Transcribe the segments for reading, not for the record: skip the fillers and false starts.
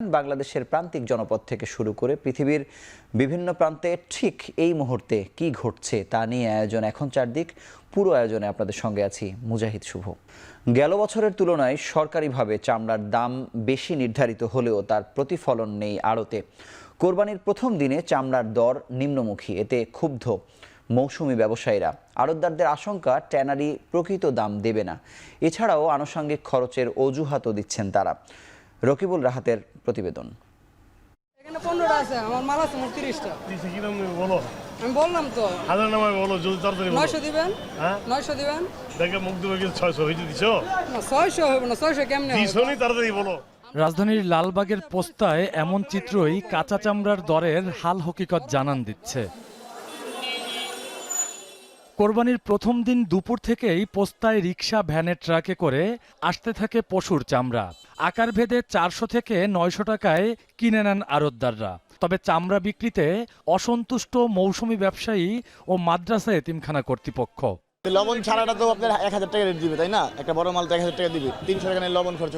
বাংলাদেশের প্রান্তিক জনপদ থেকে শুরু করে পৃথিবীর বিভিন্ন প্রান্তে ঠিক এই মুহূর্তে কি ঘটছে তা নিয়ে আয়োজন এখন চারদিক। পুরো আয়োজনে আপনাদের সঙ্গে আছি মুজাহিদ শুভ। গেল বছরের তুলনায় সরকারিভাবে চামড়ার দাম বেশি নির্ধারিত হলেও তার প্রতিফলন নেই আড়তে। কোরবানির প্রথম দিনে চামড়ার দর নিম্নমুখী, এতে ক্ষুব্ধ মৌসুমি ব্যবসায়ীরা। আড়তদারদের আশঙ্কা ট্যানারি প্রকৃত দাম দেবে না, এছাড়াও আনুষঙ্গিক খরচের অজুহাতও দিচ্ছেন তারা। রকিবুল রাহাতের প্রতিবেদন। এখানে 15টা আছে, আমার মাল আছে 30টা। কি দাম বলো? আমি বললাম তো হাজার নামায় বলো, যদি তাড়াতাড়ি বলো। 900 দিবেন। হ্যাঁ 900 দিবেন। দেখে মুখ দেবে, কিন্তু 600 হইতে দিছো না 600 হবে না, 600 কেমনে হবে? 200 নি, তাড়াতাড়ি বলো। রাজধানীর লালবাগের পোস্তায় এমন চিত্রই কাঁচা চামড়ার দরের হাল হকিকত জানান দিচ্ছে। কোরবানির প্রথম দিন দুপুর থেকেই পোস্তায় রিকশা, ভ্যানে, ট্রাকে করে আসতে থাকে পশুর চামড়া। আকার ভেদে 400 থেকে 900 টাকায় কিনে নেন আড়তদাররা। তবে চামড়া বিক্রিতে অসন্তুষ্ট মৌসুমি ব্যবসায়ী ও মাদ্রাসা এতিমখানা কর্তৃপক্ষ। লবণ ছাড়াটা তো আপনার 1000 টাকা রেট দিবে, তাই না? একটা বড় মাল তো 1000 টাকা দিবে, 300 টাকা নিয়ে লবণ খরচ,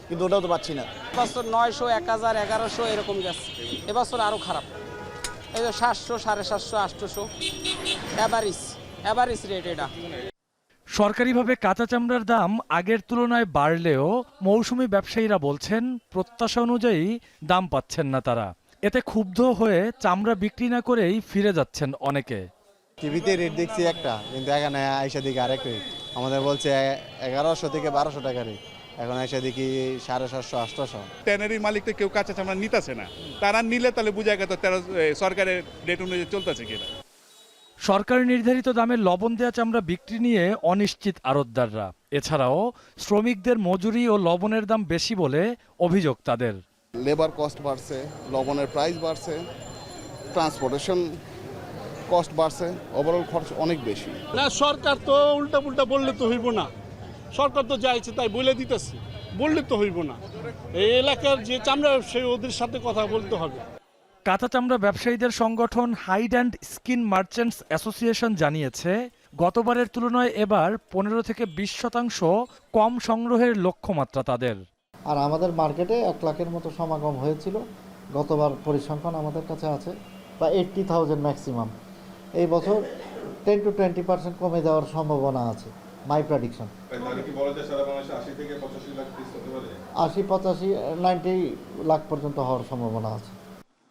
কিন্তু ওটাও তো পাচ্ছি না। এবছর 900, 1000, 1100 এরকম গেছে। এবছর আরো খারাপ। এই যে 700, 750, 800 এভারেজ রেট এটা। সরকারিভাবে কাঁচা চামড়ার দাম আগের তুলনায় বাড়লেও মৌসুমি ব্যবসায়ীরা বলছেন প্রত্যাশা অনুযায়ী দাম পাচ্ছেন না তারা। এতে ক্ষুব্ধ হয়ে চামড়া বিক্রি না করেই ফিরে যাচ্ছেন অনেকে। টিভিতে রেট দেখছি একটা, কিন্তু এখানে আইসা দেখি আরেক রেট। আমাদের বলছে 1100 থেকে 1200 টাকা রেট, এখন আইসা দেখি 750, 800। ট্যানারির মালিকটা কেউ কাঁচা চামড়া নিতেছে না, তারা নিলে তাহলে বুঝা গেত সরকারের রেট অনুযায়ী চলতেছে কিনা। সরকার নির্ধারিত দামে লবণ দেয়া চামড়া বিক্রি নিয়ে অনিশ্চিত আড়তদাররা। এছাড়াও শ্রমিকদের মজুরি ও লবণের দাম বেশি বলে অভিযোগ তাদের। লেবার কস্ট বাড়ছে, লবণের প্রাইস বাড়ছে, ট্রান্সপোর্টেশন কস্ট বাড়ছে, ওভারঅল খরচ অনেক বেশি। না, সরকার তো উল্টা পুল্টা বললে তো হইব না। সরকার তো যা ইচ্ছে তাই বলে দিতেছে, বললে তো হইব না। এই এলাকার যে চামড়া ব্যবসায়ী, ওদের সাথে কথা বলতে হবে। কাঁচা চামড়া ব্যবসায়ীদের সংগঠন hide and skin merchants association জানিয়েছে, গতবারের তুলনায় এবার 15 থেকে 20% কম সংগ্রহের লক্ষ্যমাত্রা তাদের। আর আমাদের মার্কেটে 1 লাখের মতো সমাগম হয়েছিল। গতবার পরিসংখ্যান আমাদের কাছে আছে বা 80,000 ম্যাক্সিমাম। এই বছর 10 to 20% কমে যাওয়ার সম্ভাবনা আছে, মাই প্রেডিকশন। 80-85-90 লাখ পর্যন্ত হওয়ার সম্ভাবনা আছে।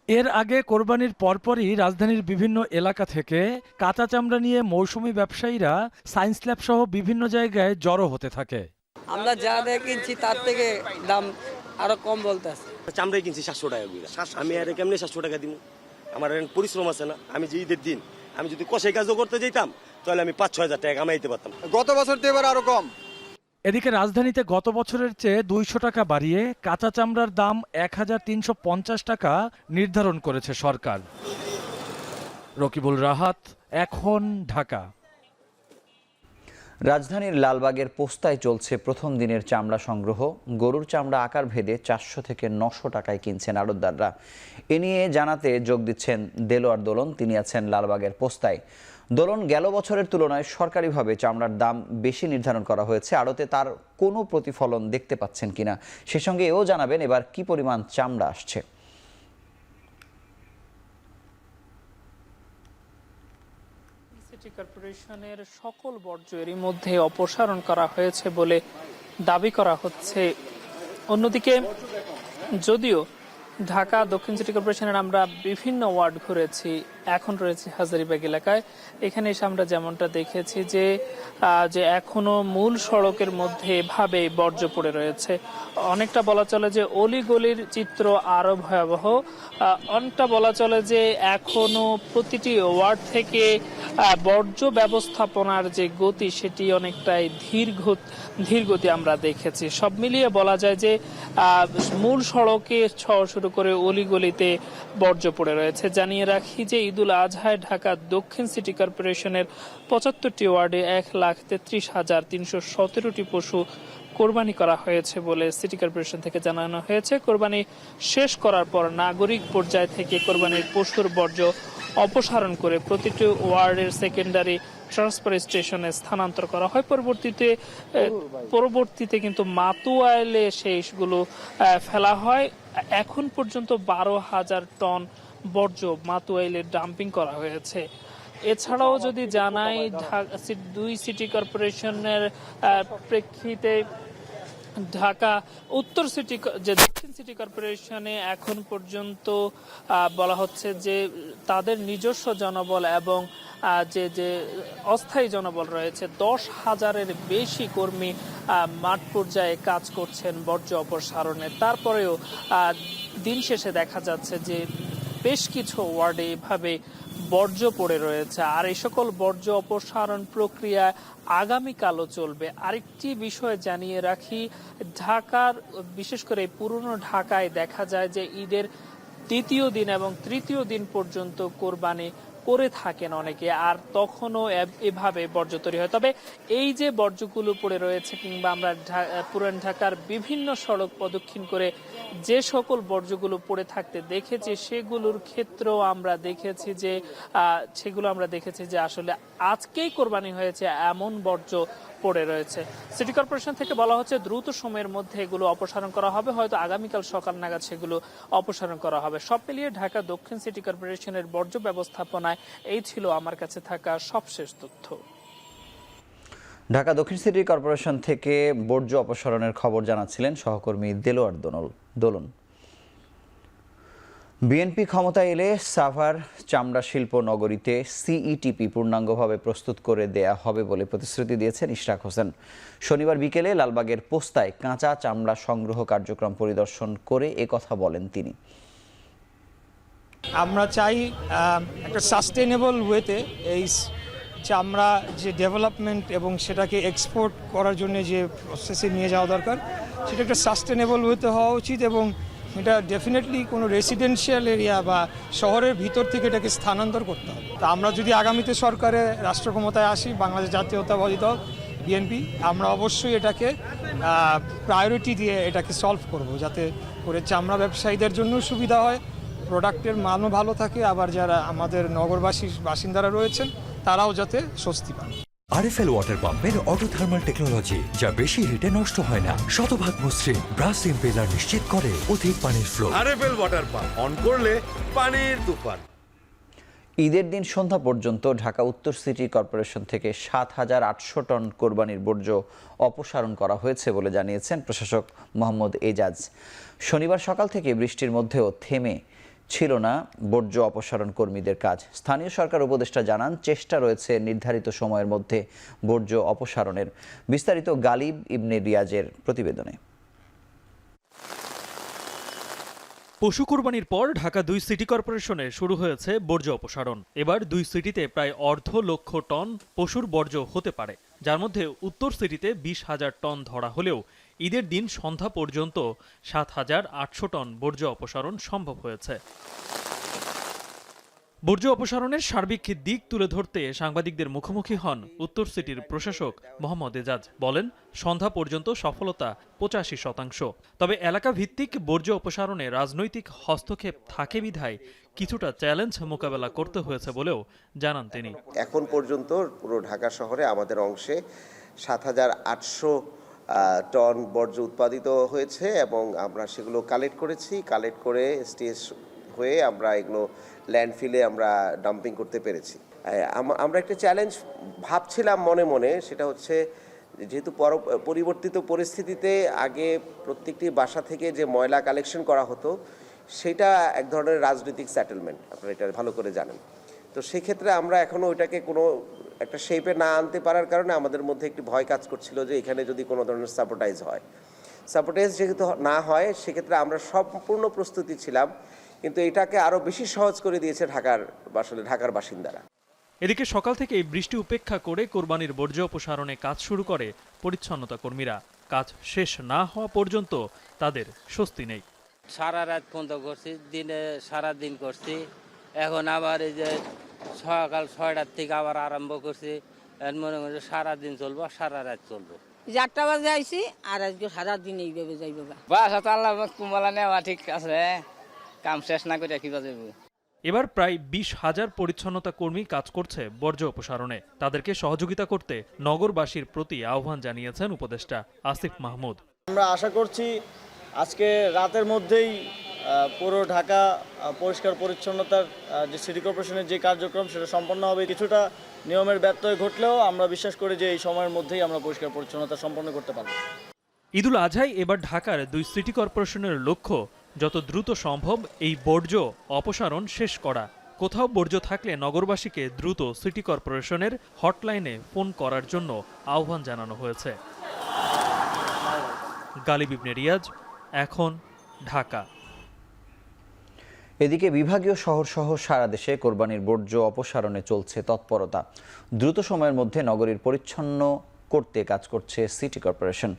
এর আগে কোরবানির পরপরই রাজধানীর বিভিন্ন এলাকা থেকে কাঁচা চামড়া নিয়ে মৌসুমি ব্যবসায়ীরা সায়েন্স ল্যাব সহ বিভিন্ন জায়গায় জড়ো হতে থাকে। আমরা যা দিয়ে কিনছি তার থেকে দাম আরো কম বলতে আছে। চামড়াই কিনছি 700 টাকা করে। আমি আর কেমনি 700 টাকা দিব? আমার পরিশ্রম আছে না? আমি যে ঈদের দিন আমি যদি কষাই কাজও করতে যেতাম তাহলে আমি 5-6 হাজার টাকা কামাইতে পারতাম। গত বছর তো এবার আরো কম। এদিকে রাজধানীতে গত বছরের চেয়ে 200 টাকা বাড়িয়ে কাঁচা চামড়ার দাম 1350 টাকা নির্ধারণ করেছে সরকার। রকিবুল রাহাত, এখন, ঢাকা। রাজধানীর লালবাগের পোস্তায় চলছে প্রথম দিনের চামড়া সংগ্রহ। গরুর চামড়া আকার ভেদে 400 থেকে 900 টাকায় কিনছেন আড়তদাররা। এ নিয়ে জানাতে যোগ দিচ্ছেন দেলোয়ার দোলন, তিনি আছেন লালবাগের পোস্তায়। দোলন, গেল বছরের তুলনায় সরকারিভাবে চামড়ার দাম বেশি নির্ধারণ করা হয়েছে, আড়তে তার কোনো প্রতিফলন দেখতে পাচ্ছেন কিনা, সে সঙ্গে এও জানাবেন এবার কি পরিমাণ চামড়া আসছে। সিটি কর্পোরেশনের সকল বর্জ্য এরই মধ্যে অপসারণ করা হয়েছে বলে দাবি করা হচ্ছে। অন্যদিকে যদিও ঢাকা দক্ষিণ সিটি কর্পোরেশনের আমরা বিভিন্ন ওয়ার্ড ঘুরেছি, এখন রয়েছে হাজারীবাগ এলাকায়। এখানে এসে আমরা যেমনটা দেখেছি যে এখনো মূল সড়কের মধ্যে এভাবে বর্জ্য পড়ে রয়েছে। অনেকটা বলা চলে যে অলিগলির চিত্র আরো ভয়াবহ। অনেকটা বলা চলে যে এখনো প্রতিটি ওয়ার্ড থেকে বর্জ্য ব্যবস্থাপনার যে গতি সেটি অনেকটাই ধীর গতি আমরা দেখেছি। সব মিলিয়ে বলা যায় যে মূল সড়কে শুরু করে অলিগলিতে বর্জ্য পড়ে রয়েছে। জানিয়ে রাখি যে ঈদুল আজহায় ঢাকা দক্ষিণ সিটি কর্পোরেশনের 75টি ওয়ার্ডে 1,33,317টি পশু কোরবানি করা হয়েছে বলে সিটি কর্পোরেশন থেকে জানানো হয়েছে। কোরবানি শেষ করার পর নাগরিক পর্যায় থেকে কোরবানির পশুর বর্জ্য অপসারণ করে প্রতিটি ওয়ার্ডের সেকেন্ডারি ট্রান্সফার স্টেশনে স্থানান্তর করা হয়। পরবর্তীতে কিন্তু মাতুয়াইলে সেইগুলো ফেলা হয়। এখন পর্যন্ত 12,000 টন বর্জ্য মাতুয়াইলে ডাম্পিং করা হয়েছে। এছাড়াও যদি জানাই 2 সিটি কর্পোরেশনের প্রেক্ষিতে ঢাকা উত্তর সিটি যে দক্ষিণ সিটি কর্পোরেশনে এখন পর্যন্ত বলা হচ্ছে যে তাদের নিজস্ব জনবল এবং যে অস্থায়ী জনবল রয়েছে 10,000-এর বেশি কর্মী মাঠ পর্যায়ে কাজ করছেন বর্জ্য অপসারণে। তারপরেও দিন শেষে দেখা যাচ্ছে যে বেশ কিছু ওয়ার্ডে এভাবে বর্জ্য পড়ে রয়েছে, আর এই সকল বর্জ্য অপসারণ প্রক্রিয়া আগামীকালও চলবে। আরেকটি বিষয় জানিয়ে রাখি, ঢাকার বিশেষ করে পুরনো ঢাকায় দেখা যায় যে ঈদের দ্বিতীয় দিন এবং তৃতীয় দিন পর্যন্ত কোরবানি করে থাকেন অনেকে, আর তখনও এভাবে বর্জ্য তৈরি হয়। তবে এই যে বর্জ্যগুলো পড়ে রয়েছে কিংবা আমরা পুরান ঢাকার বিভিন্ন সড়ক প্রদক্ষিণ করে যে সকল বর্জ্যগুলো পড়ে থাকতে দেখেছি সেগুলোর ক্ষেত্রেও আমরা দেখেছি যে আসলে আজকেই কোরবানি হয়েছে এমন বর্জ্য পড়ে রয়েছে। সিটি কর্পোরেশন থেকে বলা হচ্ছে দ্রুত সময়ের মধ্যে এগুলো অপসারণ করা হবে, হয়তো আগামীকাল সকাল নাগাদ সেগুলো অপসারণ করা হবে। সব মিলিয়ে ঢাকা দক্ষিণ সিটি কর্পোরেশনের বর্জ্য ব্যবস্থাপনায় এই ছিল আমার কাছে থাকা সবশেষ তথ্য। ঢাকা দক্ষিণ সিটি কর্পোরেশন থেকে বর্জ্য অপসারণের খবর জানাচ্ছিলেন সহকর্মী দেলোয়ার দোলন। বিএনপি ক্ষমতায় এলে সাভার চামড়া শিল্প নগরীতে সিইটিপি পূর্ণাঙ্গভাবে প্রস্তুত করে দেয়া হবে বলে প্রতিশ্রুতি দিয়েছেন ইশরাক হোসেন। শনিবার বিকেলে লালবাগের পোস্তায় কাঁচা চামড়া সংগ্রহ কার্যক্রম পরিদর্শন করে একথা বলেন তিনি। আমরা চাই একটা সাস্টেনেবল ওয়েতে এই চামড়া যে ডেভেলপমেন্ট এবং সেটাকে এক্সপোর্ট করার জন্য যে প্রসেসে নিয়ে যাওয়া দরকার সেটা একটা সাস্টেনেবল ওয়েতে হওয়া উচিত, এবং এটা ডেফিনেটলি কোনো রেসিডেন্সিয়াল এরিয়া বা শহরের ভিতর থেকে এটাকে স্থানান্তর করতে হবে। তা আমরা যদি আগামীতে সরকারে রাষ্ট্র ক্ষমতায় আসি, বাংলাদেশ জাতীয়তাবাদী দল বিএনপি, আমরা অবশ্যই এটাকে প্রায়োরিটি দিয়ে এটাকে সলভ করব, যাতে করে চামড়া ব্যবসায়ীদের জন্য সুবিধা হয়, প্রোডাক্টের মানও ভালো থাকে, আবার যারা আমাদের নগরবাসী বাসিন্দারা রয়েছেন তারাও যাতে স্বস্তি পান। আরএফএল ওয়াটার পাম্পের অটো থার্মাল টেকনোলজি, যা বেশি হিটে নষ্ট হয় না, শতভাগ মসৃণ ব্রাশ ইম্পেলার নিশ্চিত করে অধিক পানির flow. RFL water pump on করলে পানির তুফান। ঈদের দিন সন্ধ্যা পর্যন্ত ঢাকা উত্তর সিটি কর্পোরেশন থেকে 7,800 টন কোরবানির বর্জ্য অপসারণ করা হয়েছে বলে জানিয়েছেন প্রশাসক মোহাম্মদ এজাজ। শনিবার সকাল থেকে বৃষ্টির মধ্যেও থেমে ছিল না বর্জ্য অপসারণ কর্মীদের কাজ। স্থানীয় সরকার উপদেষ্টা জানান, চেষ্টা রয়েছে নির্ধারিত সময়ের মধ্যে বর্জ্য অপসারণের। বিস্তারিত গালিব ইবনে রিয়াজের প্রতিবেদনে। পশু কুরবানির পর ঢাকা 2 সিটি কর্পোরেশনে শুরু হয়েছে বর্জ্য অপসারণ। এবার 2 সিটিতে প্রায় 1,2 টন পশুর বর্জ্য হতে পারে, যার মধ্যে উত্তর সিটিতে 20,000 টন ধরা হলেও ঈদের দিন সন্ধ্যা পর্যন্ত 7,800 টন বর্জ্য অপসারণ সম্ভব হয়েছে। বর্জ্য অপসারণের সার্বিক দিক তুলে ধরতে সাংবাদিকদের মুখোমুখি হন উত্তর সিটির প্রশাসক মোহাম্মদ এজাজ। বলেন, সন্ধ্যা পর্যন্ত সফলতা 85%। তবে এলাকা ভিত্তিক বর্জ্য অপসারণে রাজনৈতিক হস্তক্ষেপ থাকে বিধায় কিছুটা চ্যালেঞ্জ মোকাবেলা করতে হয়েছে বলেও জানান তিনি। এখন পর্যন্ত পুরো ঢাকা শহরে আমাদের অংশে 7,800 টন বর্জ্য উৎপাদিত হয়েছে এবং আমরা সেগুলো কালেক্ট করেছি। কালেক্ট করে স্টেজ হয়ে আমরা এগুলো ল্যান্ডফিলে আমরা ডাম্পিং করতে পেরেছি। আমরা একটা চ্যালেঞ্জ ভাবছিলাম মনে মনে, সেটা হচ্ছে যেহেতু পরিবর্তিত পরিস্থিতিতে আগে প্রত্যেকটি বাসা থেকে যে ময়লা কালেকশন করা হতো সেটা এক ধরনের রাজনৈতিক সেটেলমেন্ট, আপনারা এটা ভালো করে জানেন। তো সেক্ষেত্রে আমরা এখনও ওইটাকে কোনো একটা শেপে না আনতে পারার কারণে আমাদের মধ্যে একটি ভয় কাজ করছিল যে এখানে যদি কোনো ধরনের সাপোর্টাইজ হয়। সাপোর্টাইজ যেহেতু না হয় সেক্ষেত্রে আমরা সম্পূর্ণ প্রস্তুতি ছিলাম, কিন্তু এটাকে আরও বেশি সহজ করে দিয়েছে ঢাকার বাসিন্দারা। এদিকে সকাল থেকে বৃষ্টি উপেক্ষা করে কোরবানির বর্জ্য অপসারণে কাজ শুরু করে পরিচ্ছন্নতা কর্মীরা। কাজ শেষ না হওয়া পর্যন্ত তাদের স্বস্তি নেই। সারা রাত পর্যন্ত করছি, দিনে সারা দিন করছি, এখন আবার এই যে সকাল 6টার থেকে আবার আরম্ভ করছি, মনে করছি সারা দিন চলবো, সারা রাত চলবো। 8টা বাজে আইছি আর আজকে সারা দিন এইভাবে যাইব। বাসা তো আল্লাহ কুমলা নেওয়া ঠিক আছে, কাম শেষ না করে কি বাজে। এবার প্রায় 20,000 পরিচ্ছন্নতা কর্মী কাজ করছে বর্জ্য অপসারণে। তাদেরকে সহযোগিতা করতে নগরবাসীর প্রতি আহ্বান জানিয়েছেন উপদেষ্টা আসিফ মাহমুদ। আমরা আশা করছি আজকে রাতের মধ্যেই পুরো ঢাকা পরিষ্কার পরিচ্ছন্নতার যে সিটি কর্পোরেশনের যে কার্যক্রম সেটা সম্পন্ন হবে। কিছুটা নিয়মের ব্যত্যয় ঘটলেও আমরা বিশ্বাস করি যে এই সময়ের মধ্যেই আমরা পরিষ্কার পরিচ্ছন্নতা সম্পন্ন করতে পারব। ঈদুল আজহায় এবার ঢাকার 2 সিটি কর্পোরেশনের লক্ষ্য যত দ্রুত সম্ভব এই বর্জ্য অপসারণ শেষ করা। কোথাও বর্জ্য থাকলে নগরবাসীকে দ্রুত সিটি কর্পোরেশনের হটলাইনে ফোন করার জন্য আহ্বান জানানো হয়েছে। গালিব ইবনে রিয়াজ, এখন, ঢাকা। এদিকে বিভাগীয় শহরসহ সারা দেশে কোরবানির বর্জ্য অপসারণে চলছে তৎপরতা। দ্রুত সময়ের মধ্যে নগরীর পরিচ্ছন্ন করতে কাজ করছে সিটি কর্পোরেশন।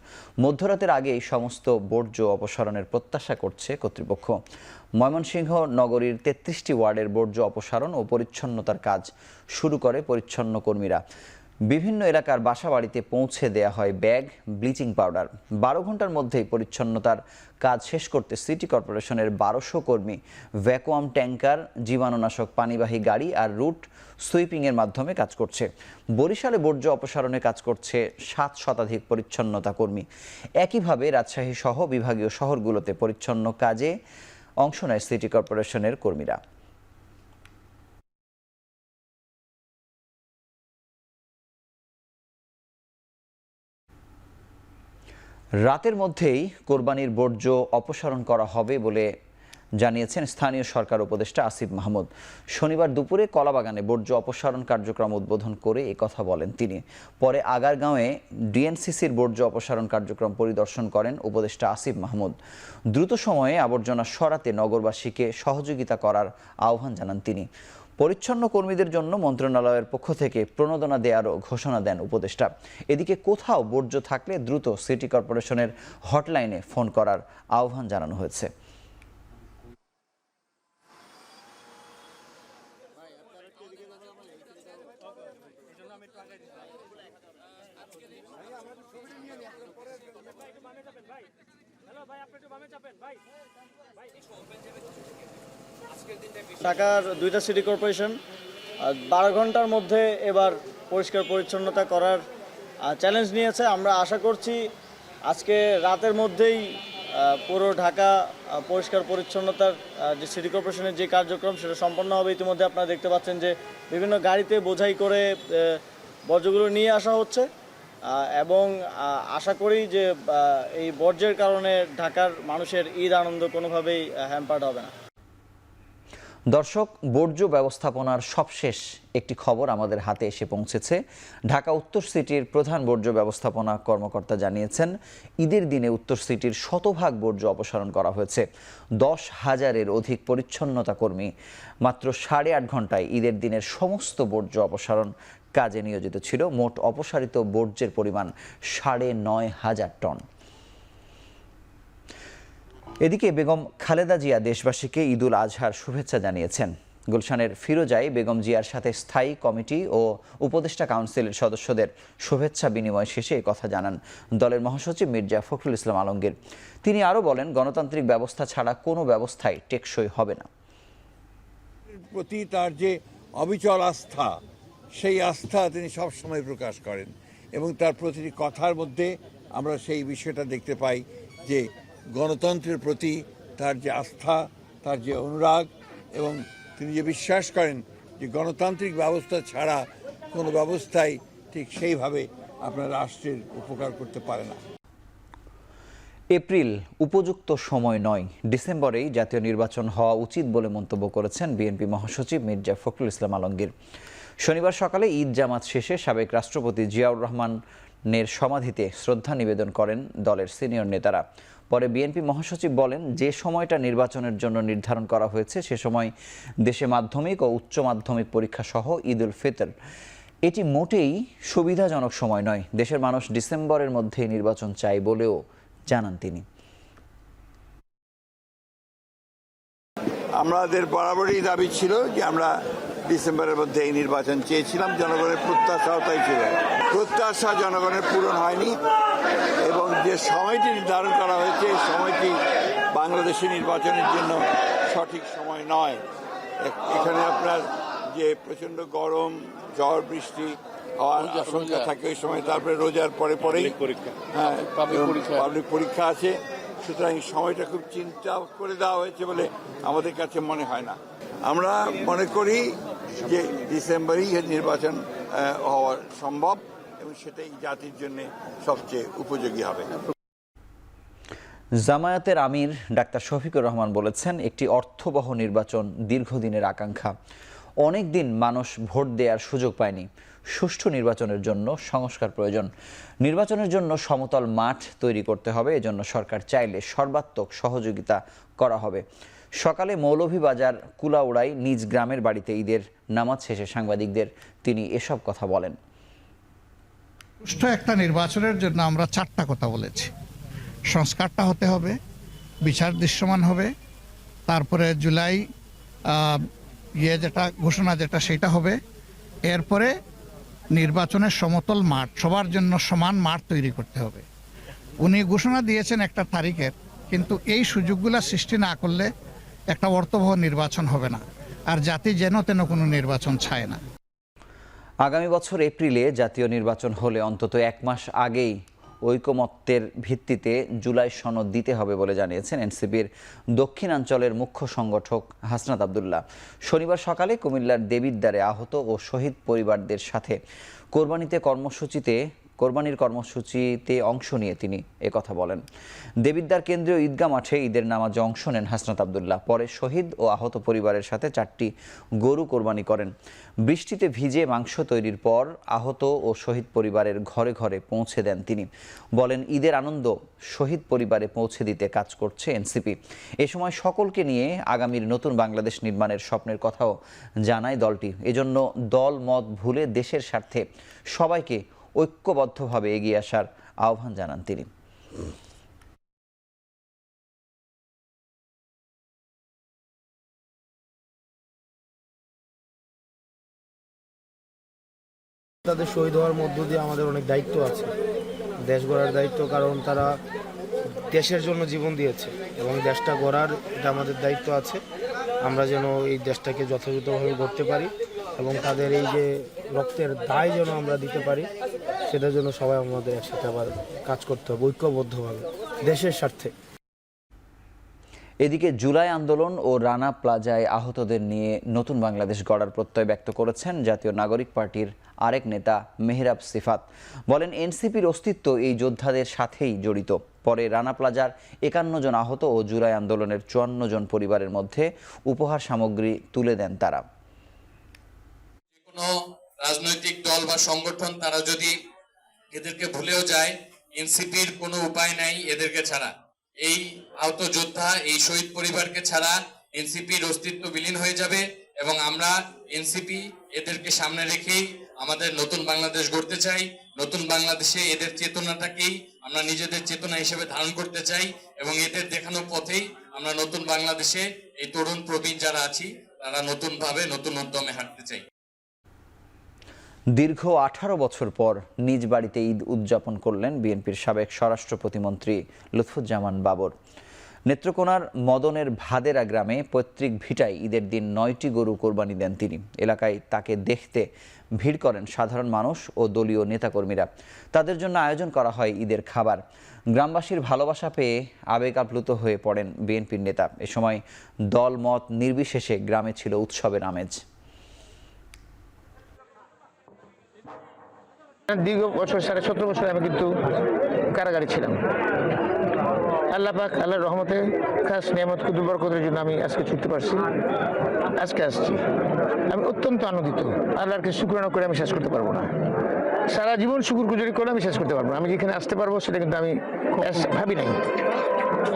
মধ্যরাতের আগেই সমস্ত বর্জ্য অপসারণের প্রত্যাশা করছে কর্তৃপক্ষ। ময়মনসিংহ নগরীর 33টি ওয়ার্ডের বর্জ্য অপসারণ ও পরিচ্ছন্নতার কাজ শুরু করে পরিচ্ছন্ন কর্মীরা। বিভিন্ন এলাকার বাসাবাড়িতে পৌঁছে দেয়া হয় ব্যাগ, ব্লিচিং পাউডার। 12 ঘন্টার মধ্যেই পরিচ্ছন্নতার কাজ শেষ করতে সিটি কর্পোরেশনের 1200 কর্মী ভ্যাকুয়াম ট্যাঙ্কার, জীবাণুনাশক পানিবাহী গাড়ি আর রুট সুইপিংয়ের মাধ্যমে কাজ করছে। বরিশালে বর্জ্য অপসারণে কাজ করছে 7 শতাধিক পরিচ্ছন্নতা কর্মী। একইভাবে রাজশাহী সহ বিভাগীয় শহরগুলোতে পরিচ্ছন্ন কাজে অংশ নেয় সিটি কর্পোরেশনের কর্মীরা। রাতের মধ্যেই কোরবানির বর্জ্য অপসারণ করা হবে বলে জানিয়েছেন স্থানীয় সরকার উপদেষ্টা আসিফ মাহমুদ। শনিবার দুপুরে কলাবাগানে বর্জ্য অপসারণ কার্যক্রম উদ্বোধন করে কথা বলেন তিনি। পরে আগারগাঁওয়ে ডিএনসিসির বর্জ্য অপসারণ কার্যক্রম পরিদর্শন করেন উপদেষ্টা আসিফ মাহমুদ। দ্রুত সময়ে আবর্জনা সরাতে নগরবাসীকে সহযোগিতা করার আহ্বান জানান তিনি। পরিচ্ছন্ন কর্মীদের জন্য মন্ত্রণালয়ের পক্ষ থেকে প্রণোদনা দেওয়ারও ঘোষণা দেন উপদেষ্টা। এদিকে কোথাও বর্জ্য থাকলে দ্রুত সিটি কর্পোরেশনের হটলাইনে ফোন করার আহ্বান জানানো হয়েছে। ঢাকার 2টা সিটি কর্পোরেশন 12 ঘন্টার মধ্যে এবার পরিষ্কার পরিচ্ছন্নতা করার চ্যালেঞ্জ নিয়েছে। আমরা আশা করছি আজকে রাতের মধ্যেই পুরো ঢাকা পরিষ্কার পরিচ্ছন্নতার যে সিটি কর্পোরেশনের যে কার্যক্রম সেটা সম্পন্ন হবে। ইতিমধ্যে আপনারা দেখতে পাচ্ছেন যে বিভিন্ন গাড়িতে বোঝাই করে বর্জ্যগুলো নিয়ে আসা হচ্ছে এবং আশা করি যে এই বর্জ্যের কারণে ঢাকার মানুষের ঈদ আনন্দ কোনোভাবেই হ্যাম্পার্ড হবে না। দর্শক, বর্জ্য ব্যবস্থাপনার সবশেষ একটি খবর আমাদের হাতে এসে পৌঁছেছে। ঢাকা উত্তর সিটির প্রধান বর্জ্য ব্যবস্থাপনা কর্মকর্তা জানিয়েছেন, ঈদের দিনে উত্তর সিটির শতভাগ বর্জ্য অপসারণ করা হয়েছে। 10,000-এর অধিক পরিচ্ছন্নতা কর্মী মাত্র 8.5 ঘন্টায় ঈদের দিনের সমস্ত বর্জ্য অপসারণ কাজে নিয়োজিত ছিল। মোট অপসারিত বর্জ্যের পরিমাণ 9,500 টন। এদিকে বেগম খালেদা জিয়া দেশবাসীকে ঈদুল আজহার শুভেচ্ছা জানিয়েছেন। গুলশানের ফিরোজায় বেগম জিয়ার সাথে স্থায়ী কমিটি ও উপদেষ্টা কাউন্সিলের সদস্যদের শুভেচ্ছা বিনিময় শেষে কথা জানান দলের মহাসচিব মির্জা ফখরুল ইসলাম আলমগীর। তিনি আরও বলেন, গণতান্ত্রিক ব্যবস্থা ছাড়া কোনো ব্যবস্থাই টেকসই হবে না। প্রতি তার যে অবিচল আস্থা, সেই আস্থা তিনি সবসময় প্রকাশ করেন এবং তার প্রতিটি কথার মধ্যে আমরা সেই বিষয়টা দেখতে পাই যে গণতন্ত্রের প্রতি তার যে আস্থা, তার যে অনুরাগ এবং তিনি যে বিশ্বাস করেন যে গণতান্ত্রিক ব্যবস্থা ছাড়া কোনো ব্যবস্থাই ঠিক সেইভাবে আপনার রাষ্ট্রের উপকার করতে পারে না। এপ্রিল উপযুক্ত সময় নয়, ডিসেম্বরেই জাতীয় নির্বাচন হওয়া উচিত বলে মন্তব্য করেছেন বিএনপি মহাসচিব মির্জা ফখরুল ইসলাম আলমগীর। শনিবার সকালে ঈদ জামাত শেষে সাবেক রাষ্ট্রপতি জিয়াউর রহমানের সমাধিতে শ্রদ্ধা নিবেদন করেন দলের সিনিয়র নেতারা। পরে বিএনপি মহাসচিব বলেন, যে সময়টা নির্বাচনের জন্য নির্ধারণ করা হয়েছে সে সময় দেশে মাধ্যমিক ও উচ্চ মাধ্যমিক পরীক্ষা সহ ঈদ উল ফিতর, এটি মোটেই সুবিধাজনক সময় নয়। দেশের মানুষ ডিসেম্বরের মধ্যে নির্বাচন চায় বলেও জানান তিনি। আমাদের বরাবরই দাবি ছিল যে আমরা ডিসেম্বরের মধ্যে এই নির্বাচন চেয়েছিলাম। জনগণের প্রত্যাশাও তাই ছিল। প্রত্যাশা জনগণের পূরণ হয়নি এবং যে সময়টি নির্ধারণ করা হয়েছে এই সময়টি বাংলাদেশের নির্বাচনের জন্য সঠিক সময় নয়। এখানে আপনার যে প্রচণ্ড গরম, ঝড় বৃষ্টি হওয়ার আশঙ্কা থাকে ওই সময়, তারপরে রোজার পরেই পাবলিক পরীক্ষা আছে। সুতরাং সময়টা খুব চিন্তা করে দেওয়া হয়েছে বলে আমাদের কাছে মনে হয় না। আমরা মনে করি যে ডিসেম্বরেই নির্বাচন হওয়া সম্ভব এবং সেটাই জাতির জন্য সবচেয়ে উপযোগী হবে। জামায়াতের আমির ডাক্তার শফিকুর রহমান বলেছেন, একটি অর্থবহ নির্বাচন দীর্ঘদিনের আকাঙ্ক্ষা। অনেক দিন মানুষ ভোট দেওয়ার সুযোগ পায়নি। সুষ্ঠু নির্বাচনের জন্য সংস্কার প্রয়োজন। নির্বাচনের জন্য সমতল মাঠ তৈরি করতে হবে। এজন্য সরকার চাইলে সর্বাত্মক সহযোগিতা করা হবে। সকালে মৌলভীবাজার কুলাউড়ায় নিজ গ্রামের বাড়িতে ঈদের নামাজ শেষে সাংবাদিকদের তিনি এসব কথা বলেন। সুষ্ঠু একটা নির্বাচনের জন্য আমরা 4টা কথা বলেছি। সংস্কারটা হতে হবে, বিচার দৃশ্যমান হবে, তারপরে জুলাই যেটা ঘোষণা যেটা সেটা হবে, এরপরে নির্বাচনের সমতল মাঠ, সবার জন্য সমান মাঠ তৈরি করতে হবে। উনি ঘোষণা দিয়েছেন একটা তারিখের, কিন্তু এই সুযোগগুলো সৃষ্টি না করলে একটা অর্থবহ নির্বাচন হবে না, আর জাতি যেন তেন কোনো নির্বাচন চায় না। আগামী বছর এপ্রিলে জাতীয় নির্বাচন হলে অন্তত 1 মাস আগেই ঐকমত্যের ভিত্তিতে জুলাই সনদ দিতে হবে বলে জানিয়েছেন এনসিপির দক্ষিণাঞ্চলের মুখ্য সংগঠক হাসনাত আব্দুল্লাহ। শনিবার সকালে কুমিল্লার দেবিদ্বারে আহত ও শহীদ পরিবারদের সাথে কোরবানির কর্মসূচিতে অংশ নিয়ে তিনি একথা বলেন। দেবিদ্বার কেন্দ্রীয় ঈদগাহ মাঠে ঈদের নামাজে অংশ নেন হাসনাত আব্দুল্লাহ। পরে শহীদ ও আহত পরিবারের সাথে 4টি গরু কোরবানি করেন। বৃষ্টিতে ভিজে মাংস তৈরির পর আহত ও শহীদ পরিবারের ঘরে ঘরে পৌঁছে দেন তিনি। বলেন, ঈদের আনন্দ শহীদ পরিবারে পৌঁছে দিতে কাজ করছে এনসিপি। এ সময় সকলকে নিয়ে আগামীর নতুন বাংলাদেশ নির্মাণের স্বপ্নের কথাও জানায় দলটি। এজন্য দল মত ভুলে দেশের স্বার্থে সবাইকে ঐক্যবদ্ধভাবে এগিয়ে আসার আহ্বান জানান তিনি। তাদের শহীদ হওয়ার মধ্য দিয়ে আমাদের অনেক দায়িত্ব আছে, দেশ গড়ার দায়িত্ব, কারণ তারা দেশের জন্য জীবন দিয়েছে এবং দেশটা গড়ার এটা আমাদের দায়িত্ব আছে। আমরা যেন এই দেশটাকে যথাযথভাবে গড়তে পারি এবং তাদের এই যে রক্তের দায় যেন আমরা দিতে পারি, সেটার জন্য সবাই আমাদের একসাথে আবার কাজ করতে হবে ঐক্যবদ্ধভাবে দেশের স্বার্থে। এদিকে জুলাই আন্দোলন ও রানা প্লাজায় আহতদের নিয়ে নতুন বাংলাদেশ গড়ার প্রত্যয় ব্যক্ত করেছেন জাতীয় নাগরিক পার্টির আরেক নেতা মেহরাব সিফাত। বলেন, এনসিপির অস্তিত্ব এই যোদ্ধাদের সাথেই জড়িত। পরে রানা প্লাজার 51 জন আহত ও জুলাই আন্দোলনের 54 জন পরিবারের মধ্যে উপহার সামগ্রী তুলে দেন তারা। কোনো রাজনৈতিক দল বা সংগঠন তারা যদি এদেরকে ভুলেও যায়, এনসিপির কোনো উপায় নাই এদেরকে ছাড়া। এই আহত যোদ্ধা, এই শহীদ পরিবারকে ছাড়া এনসিপির অস্তিত্ব বিলীন হয়ে যাবে এবং আমরা এনসিপি এদেরকে সামনে রেখেই আমাদের নতুন বাংলাদেশ গড়তে চাই। নতুন বাংলাদেশে এদের চেতনাটাকেই আমরা নিজেদের চেতনা হিসেবে ধারণ করতে চাই এবং এদের দেখানো পথেই আমরা নতুন বাংলাদেশে এই তরুণ প্রবীণ যারা আছি তারা নতুনভাবে নতুন উদ্যমে হাঁটতে চাই। দীর্ঘ 18 বছর পর নিজ বাড়িতে ঈদ উদযাপন করলেন বিএনপির সাবেক স্বরাষ্ট্র প্রতিমন্ত্রী লুৎফুজ্জামান বাবর। নেত্রকোনার মদনের ভাদেরা গ্রামে পৈতৃক ভিটায় ঈদের দিন 9টি গরু কোরবানি দেন তিনি। এলাকায় তাকে দেখতে ভিড় করেন সাধারণ মানুষ ও দলীয় নেতাকর্মীরা। তাদের জন্য আয়োজন করা হয় ঈদের খাবার। গ্রামবাসীর ভালোবাসা পেয়ে আবেগ আপ্লুত হয়ে পড়েন বিএনপির নেতা। এ সময় দল মত নির্বিশেষে গ্রামে ছিল উৎসবের আমেজ। দীর্ঘ বছর 17.5 বছর আমি কিন্তু কারাগারে ছিলাম। আল্লাহ পাক আল্লাহর রহমতে খাস নিয়ামত কুদুর বরকতের জন্য আমি আজকে ছুটতে পারছি, আজকে আসছি। আমি অত্যন্ত আনন্দিত। আল্লাহকে শুকরানা করে আমি শেষ করতে পারবো না। সারা জীবন শুকুর গুজারি করে আমি শেষ করতে পারবো না। আমি যেখানে আসতে পারবো সেটা কিন্তু আমি ভাবি নাই।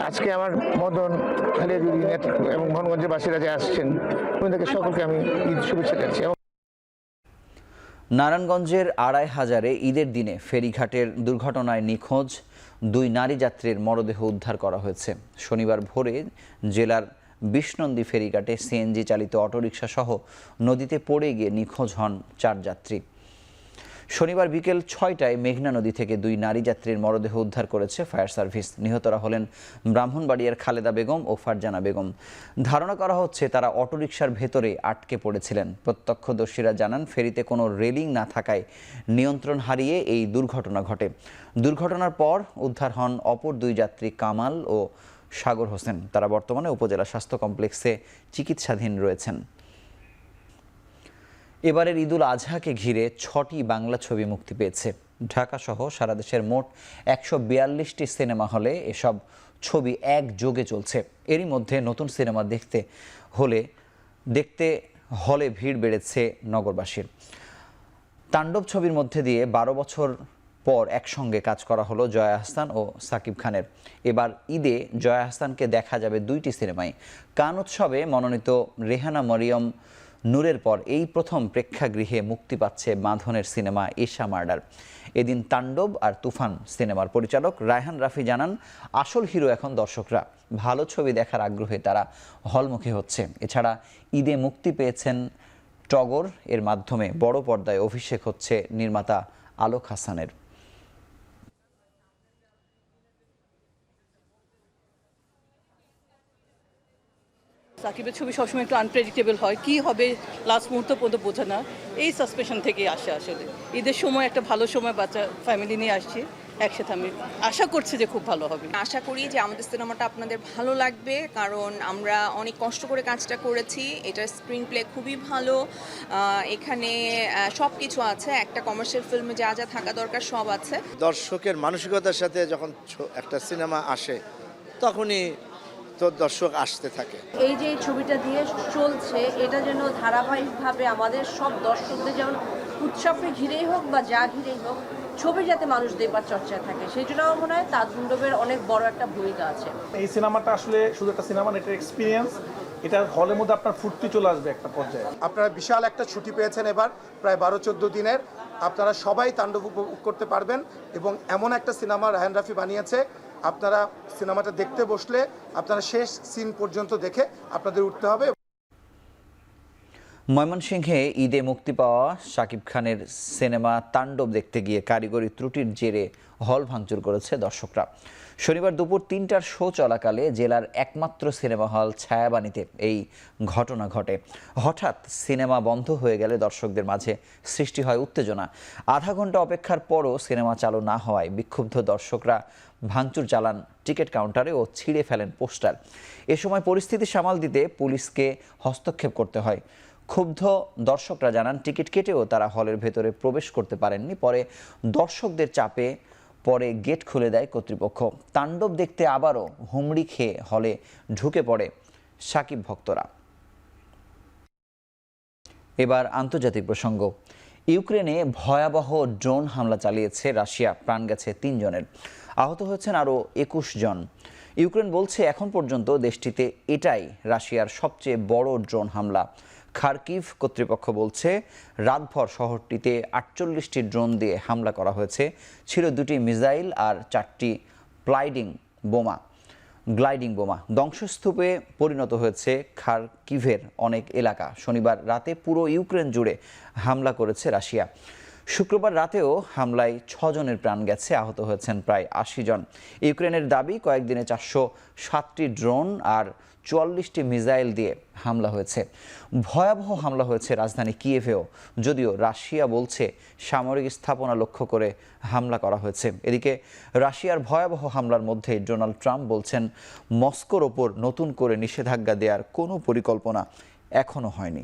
আজকে আমার মদন খালিয়াজুড়ি এবং মোহনগঞ্জের বাসীরা যে আসছেন ওদেরকে সকলকে আমি ঈদ শুভেচ্ছা জানাচ্ছি। নারায়ণগঞ্জের 2500-এ ঈদের দিনে ফেরিঘাটের দুর্ঘটনায় নিখোঁজ 2 নারী যাত্রীর মরদেহ উদ্ধার করা হয়েছে। শনিবার ভোরে জেলার বিশনন্দী ফেরিঘাটে সিএনজি চালিত অটোরিকশা সহ নদীতে পড়ে গিয়ে নিখোঁজ হন 4 যাত্রী। শনিবার বিকেল ৬টায় মেঘনা নদী থেকে 2 নারী যাত্রীর মরদেহ উদ্ধার করেছে ফায়ার সার্ভিস। নিহতরা হলেন ব্রাহ্মণবাড়িয়ার খালেদা বেগম ও ফারজানা বেগম। ধারণা করা হচ্ছে তারা অটোরিকশার ভেতরে আটকে পড়েছিলেন। প্রত্যক্ষদর্শীরা জানান ফেরিতে কোনো রেলিং না থাকায় নিয়ন্ত্রণ হারিয়ে এই দুর্ঘটনা ঘটে। দুর্ঘটনার পর উদ্ধার হন অপর 2 যাত্রী কামাল ও সাগর হোসেন। তারা বর্তমানে উপজেলা স্বাস্থ্য কমপ্লেক্সে চিকিৎসাধীন রয়েছেন। এবারের ঈদুল আজহাকে ঘিরে 6টি বাংলা ছবি মুক্তি পেয়েছে। ঢাকা সহ সারা দেশের মোট 142টি সিনেমা হলে এসব ছবি একযোগে চলছে। এরই মধ্যে নতুন সিনেমা দেখতে হলে ভিড় বেড়েছে নগরবাসীর। তাণ্ডব ছবির মধ্যে দিয়ে 12 বছর পর একসঙ্গে কাজ করা হলো জয়া আহসান ও সাকিব খানের। এবার ঈদে জয়া আহসানকে দেখা যাবে 2টি সিনেমায়। কান উৎসবে মনোনীত রেহানা মরিয়ম নূরের পর এই প্রথম প্রেক্ষাগৃহে মুক্তি পাচ্ছে বাঁধনের সিনেমা ঈশা মার্ডার। এদিন তাণ্ডব আর তুফান সিনেমার পরিচালক রায়হান রাফি জানান, আসল হিরো এখন দর্শকরা। ভালো ছবি দেখার আগ্রহে তারা হলমুখী হচ্ছে। এছাড়া ঈদে মুক্তি পেয়েছেন টগর, এর মাধ্যমে বড় পর্দায় অভিষেক হচ্ছে নির্মাতা আলোক হাসানের। সাকিবের ছবি সবসময় একটু আনপ্রেডিক্টেবল হয়, কি হবে লাস্ট মুহূর্ত পর্যন্ত বোঝে না। এই সাসপেনশন থেকেই আসে আসলে। ঈদের সময় একটা ভালো সময়, বাচ্চা ফ্যামিলি নিয়ে আসছি একসাথে। আমি আশা করছি যে খুব ভালো হবে। আশা করি যে আমাদের সিনেমাটা আপনাদের ভালো লাগবে, কারণ আমরা অনেক কষ্ট করে কাজটা করেছি। এটার স্ক্রিন প্লে খুবই ভালো, এখানে সব কিছু আছে, একটা কমার্শিয়াল ফিল্মে যা যা থাকা দরকার সব আছে। দর্শকের মানসিকতার সাথে যখন একটা সিনেমা আসে তখনই তো দর্শক আসতে থাকে। এই যে ছবিটা দিয়ে চলছে, এটা যেন ধারাবাহিকভাবে আমাদের সব দর্শকদের যেমন উৎসবকে ঘিরেই হোক বা যা ঘিরেই হোক, ছবি যাতে মানুষ দেখবার চর্চায় থাকে, সেই জন্য আমার মনে হয় তাণ্ডবের অনেক বড় একটা ভূমিকা আছে। এই সিনেমাটা আসলে শুধু একটা সিনেমা, এটা এক্সপিরিয়েন্স। এটা হলের মধ্যে আপনার ফুর্তি চলে আসবে একটা পর্যায়ে। আপনারা বিশাল একটা ছুটি পেয়েছেন এবার, প্রায় 12-14 দিনের। আপনারা সবাই তাণ্ডব উপভোগ করতে পারবেন এবং এমন একটা সিনেমা রায়হান রাফি বানিয়েছে, আপনারা সিনেমাটা দেখতে বসলে আপনারা শেষ সিন পর্যন্ত দেখে আপনাদের উঠতে হবে। ময়মনসিংহে ঈদে মুক্তি পাওয়া শাকিব খানের সিনেমা তাণ্ডব দেখতে গিয়ে কারিগরি ত্রুটির জেরে হল ভাঙচুর করেছে দর্শকরা। শনিবার দুপুর 3টার শো চলাকালে জেলার একমাত্র সিনেমা হল ছায়াবাণীতে এই ঘটনা ঘটে। হঠাৎ সিনেমা বন্ধ হয়ে গেলে দর্শকদের মাঝে সৃষ্টি হয় উত্তেজনা। আধা ঘন্টা অপেক্ষার পরও সিনেমা চালু না হওয়ায় বিক্ষুব্ধ দর্শকরা ভাঙচুর চালান টিকিট কাউন্টারে ও ছিঁড়ে ফেলেন পোস্টার। এ সময় পরিস্থিতি সামাল দিতে পুলিশকে হস্তক্ষেপ করতে হয়। ক্ষুব্ধ দর্শকরা জানান, টিকিট কেটেও তারা হলের ভেতরে প্রবেশ করতে পারেননি। পরে দর্শকদের চাপে পরে গেট খুলে দেয় কর্তৃপক্ষ। তাণ্ডব দেখতে আবারও হুমড়ি খেয়ে হলে ঢুকে পড়ে সাকিব ভক্তরা। এবার আন্তর্জাতিক প্রসঙ্গ। ইউক্রেনে ভয়াবহ ড্রোন হামলা চালিয়েছে রাশিয়া। প্রাণ গেছে 3 জনের, আহত হয়েছেন আরও 21 জন। ইউক্রেন বলছে এখন পর্যন্ত দেশটিতে এটাই রাশিয়ার সবচেয়ে বড় ড্রোন হামলা। খার্কিভ কর্তৃপক্ষ বলছে রাতভর শহরটিতে 48টি ড্রোন দিয়ে হামলা করা হয়েছে। ছিল 2টি মিসাইল আর 4টি গ্লাইডিং বোমা। ধ্বংসস্তূপে পরিণত হয়েছে খার্কিভের অনেক এলাকা। শনিবার রাতে পুরো ইউক্রেন জুড়ে হামলা করেছে রাশিয়া। শুক্রবার রাতেও হামলায় 6 জনের প্রাণ গেছে, আহত হয়েছেন প্রায় 80 জন। ইউক্রেনের দাবি, কয়েকদিনে 407টি ড্রোন আর 44টি মিসাইল দিয়ে হামলা হয়েছে। ভয়াবহ হামলা হয়েছে রাজধানী কিয়েভেও, যদিও রাশিয়া বলছে সামরিক স্থাপনা লক্ষ্য করে হামলা করা হয়েছে। এদিকে রাশিয়ার ভয়াবহ হামলার মধ্যে ডোনাল্ড ট্রাম্প বলছেন মস্কোর ওপর নতুন করে নিষেধাজ্ঞা দেওয়ার কোনো পরিকল্পনা এখনো হয়নি।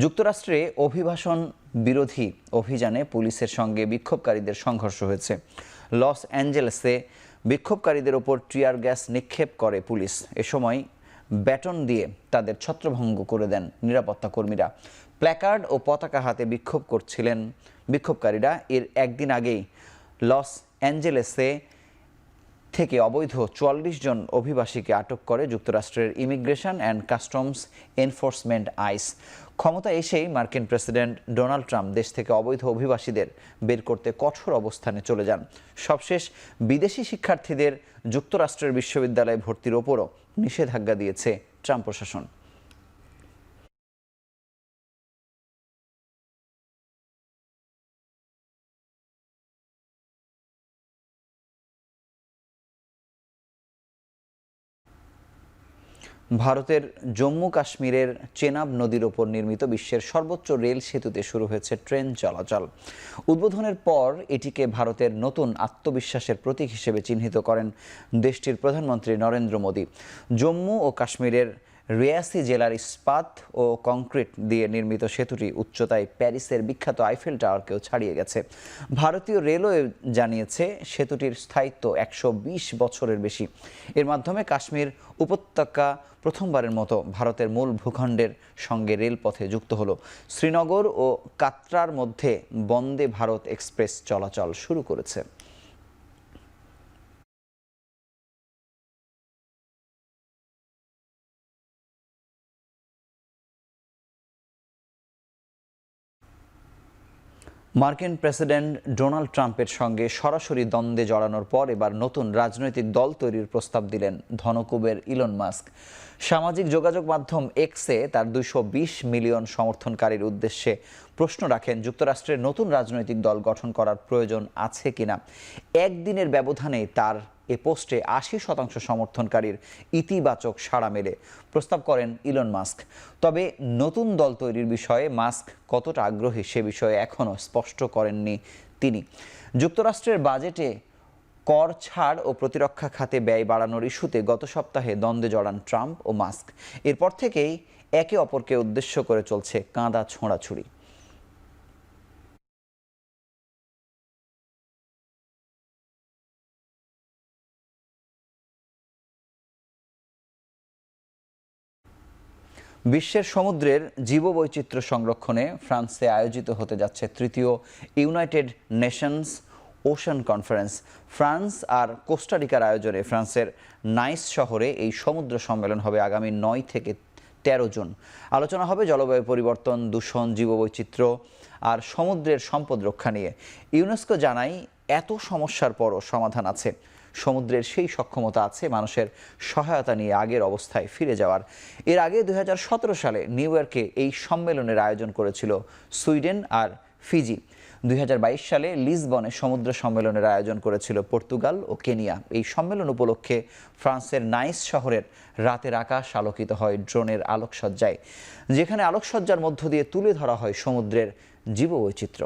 যুক্তরাষ্ট্রে অভিবাসন বিরোধী অভিযানে পুলিশের সঙ্গে বিক্ষোভকারীদের সংঘর্ষ হয়েছে। লস অ্যাঞ্জেলেসে বিক্ষোভকারীদের ওপর টিয়ার গ্যাস নিক্ষেপ করে পুলিশ। এ সময় ব্যাটন দিয়ে তাদের ছত্রভঙ্গ করে দেন নিরাপত্তা কর্মীরা। প্ল্যাকার্ড ও পতাকা হাতে বিক্ষোভ করছিলেন বিক্ষোভকারীরা। এর একদিন আগেই লস অ্যাঞ্জেলেসে থেকে অবৈধ 44 জন অভিবাসীকে আটক করে যুক্তরাষ্ট্রের immigration and customs enforcement ICE. ক্ষমতা এসেই মার্কিন প্রেসিডেন্ট ডোনাল্ড ট্রাম্প দেশ থেকে অবৈধ অভিবাসীদের বের করতে কঠোর অবস্থানে চলে যান। সবশেষ বিদেশি শিক্ষার্থীদের যুক্তরাষ্ট্রের বিশ্ববিদ্যালয়ে ভর্তির ওপরও নিষেধাজ্ঞা দিয়েছে ট্রাম্প প্রশাসন। ভারতের জম্মু কাশ্মীরের চেনাব নদীর ওপর নির্মিত বিশ্বের সর্বোচ্চ রেল সেতুতে শুরু হয়েছে ট্রেন চলাচল। উদ্বোধনের পর এটিকে ভারতের নতুন আত্মবিশ্বাসের প্রতীক হিসেবে চিহ্নিত করেন দেশটির প্রধানমন্ত্রী নরেন্দ্র মোদী। জম্মু ও কাশ্মীরের রিয়াসি জেলার ইস্পাত ও কংক্রিট দিয়ে নির্মিত সেতুটি উচ্চতায় প্যারিসের বিখ্যাত আইফেল টাওয়ারকেও ছাড়িয়ে গেছে। ভারতীয় রেলওয়ে জানিয়েছে সেতুটির স্থায়িত্ব 120 বছরের বেশি। এর মাধ্যমে কাশ্মীর উপত্যকা প্রথমবারের মতো ভারতের মূল ভূখণ্ডের সঙ্গে রেলপথে যুক্ত হলো। শ্রীনগর ও কাটরার মধ্যে বন্দে ভারত এক্সপ্রেস চলাচল শুরু করেছে। মার্কিন প্রেসিডেন্ট ডোনাল্ড ট্রাম্পের সঙ্গে সরাসরি দ্বন্দ্বে জড়ানোর পর এবার নতুন রাজনৈতিক দল তৈরির প্রস্তাব দিলেন ধনকুবের ইলন মাস্ক। সামাজিক যোগাযোগ মাধ্যম এক্সে তার 220 মিলিয়ন সমর্থনকারীর উদ্দেশ্যে প্রশ্ন রাখেন যুক্তরাষ্ট্রের নতুন রাজনৈতিক দল গঠন করার প্রয়োজন আছে কিনা। একদিনের ব্যবধানে তার এ পোস্টে 80% সমর্থনকারীর ইতিবাচক সাড়া মেলে। প্রস্তাব করেন ইলন মাস্ক। তবে নতুন দল তৈরির বিষয়ে মাস্ক কতটা আগ্রহী সে বিষয়ে এখনও স্পষ্ট করেননি তিনি। যুক্তরাষ্ট্রের বাজেটে কর ছাড় ও প্রতিরক্ষা খাতে ব্যয় বাড়ানোর ইস্যুতে গত সপ্তাহে দ্বন্দ্বে জড়ান ট্রাম্প ও মাস্ক। এরপর থেকেই একে অপরকে উদ্দেশ্য করে চলছে কাঁদা ছোঁড়াছুড়ি। বিশ্বের সমুদ্রের জীববৈচিত্র্য সংরক্ষণে ফ্রান্সে আয়োজিত হতে যাচ্ছে তৃতীয় United Nations ocean conference. France আর কোস্টারিকার আয়োজনে ফ্রান্সের নাইস শহরে এই সমুদ্র সম্মেলন হবে আগামী 9 থেকে 13 জুন। আলোচনা হবে জলবায়ু পরিবর্তন, দূষণ, জীববৈচিত্র্য আর সমুদ্রের সম্পদ রক্ষা নিয়ে। ইউনেস্কো জানায় এত সমস্যার পরও সমাধান আছে। সমুদ্রের সেই সক্ষমতা আছে মানুষের সহায়তা নিয়ে আগের অবস্থায় ফিরে যাওয়ার। এর আগে 2017 সালে নিউ ইয়র্কে এই সম্মেলনের আয়োজন করেছিল সুইডেন আর ফিজি। 2022 সালে লিসবনে সমুদ্র সম্মেলনের আয়োজন করেছিল পর্তুগাল ও কেনিয়া। এই সম্মেলন উপলক্ষে ফ্রান্সের নাইস শহরের রাতের আকাশ আলোকিত হয় ড্রোনের আলোকসজ্জায়, যেখানে আলোকসজ্জার মধ্য দিয়ে তুলে ধরা হয় সমুদ্রের জীববৈচিত্র্য।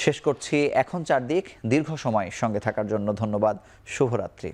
শেষ করছি এখন চারদিক। দীর্ঘ সময় সঙ্গে থাকার জন্য ধন্যবাদ। শুভরাত্রি।